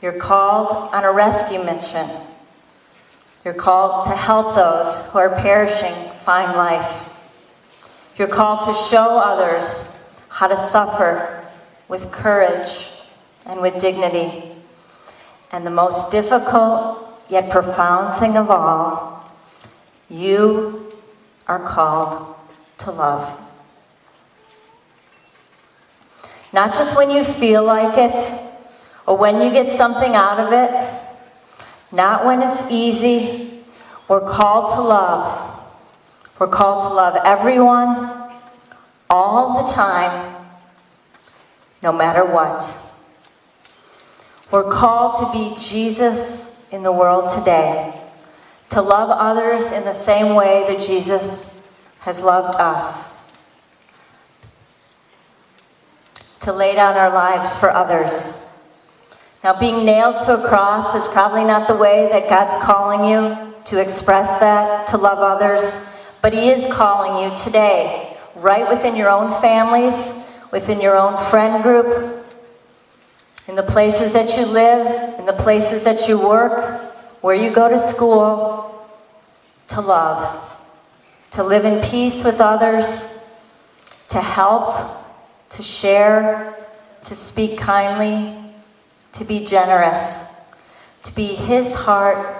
You're called on a rescue mission. You're called to help those who are perishing find life. You're called to show others how to suffer with courage and with dignity. And the most difficult yet profound thing of all, you are called to love. Not just when you feel like it, or when you get something out of it, not when it's easy. We're called to love. We're called to love everyone, all the time, no matter what. We're called to be Jesus in the world today, to love others in the same way that Jesus has loved us, to lay down our lives for others. Now, being nailed to a cross is probably not the way that God's calling you to express that, to love others, but He is calling you today, right within your own families, within your own friend group, in the places that you live, in the places that you work, where you go to school, to love, to live in peace with others, to help, to share, to speak kindly, to be generous, to be His heart,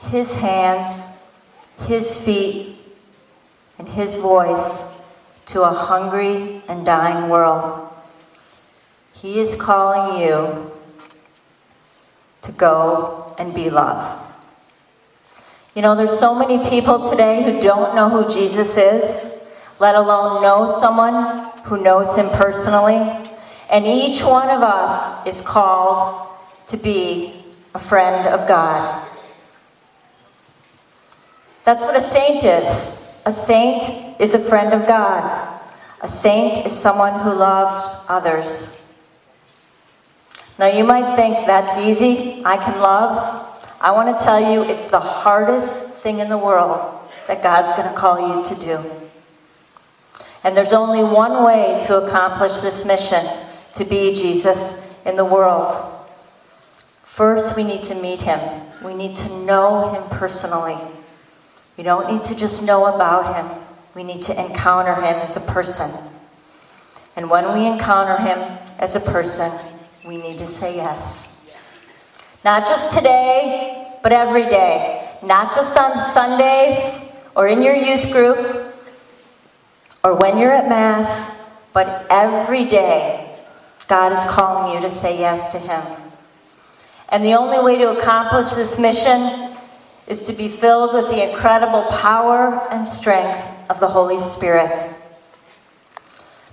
His hands, His feet, and His voice to a hungry and dying world. He is calling you to go and be love. You know, there's so many people today who don't know who Jesus is, let alone know someone who knows Him personally. And each one of us is called to be a friend of God. That's what a saint is. A saint is a friend of God. A saint is someone who loves others. Now you might think that's easy, I can love. I want to tell you it's the hardest thing in the world that God's going to call you to do. And there's only one way to accomplish this mission, to be Jesus in the world. First, we need to meet Him. We need to know Him personally. We don't need to just know about Him. We need to encounter Him as a person. And when we encounter Him as a person, we need to say yes. Not just today, but every day. Not just on Sundays or in your youth group or when you're at Mass, but every day. God is calling you to say yes to Him. And the only way to accomplish this mission is to be filled with the incredible power and strength of the Holy Spirit.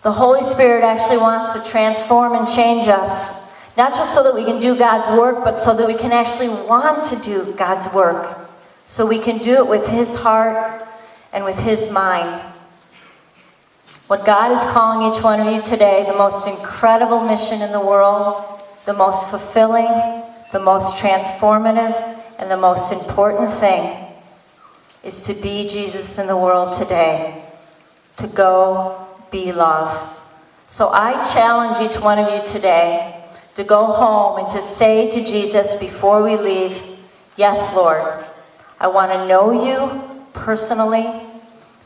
The Holy Spirit actually wants to transform and change us, not just so that we can do God's work, but so that we can actually want to do God's work, so we can do it with His heart and with His mind. What God is calling each one of you today, the most incredible mission in the world, the most fulfilling, the most transformative, and the most important thing is to be Jesus in the world today, to go be love. So I challenge each one of you today to go home and to say to Jesus before we leave, yes, Lord, I want to know you personally.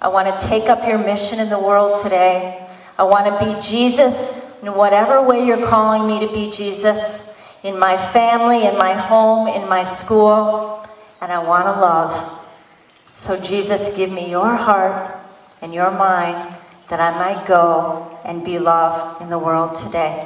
I want to take up your mission in the world today. I want to be Jesus in whatever way you're calling me to be Jesus, in my family, in my home, in my school, and I want to love. So Jesus, give me your heart and your mind that I might go and be love in the world today.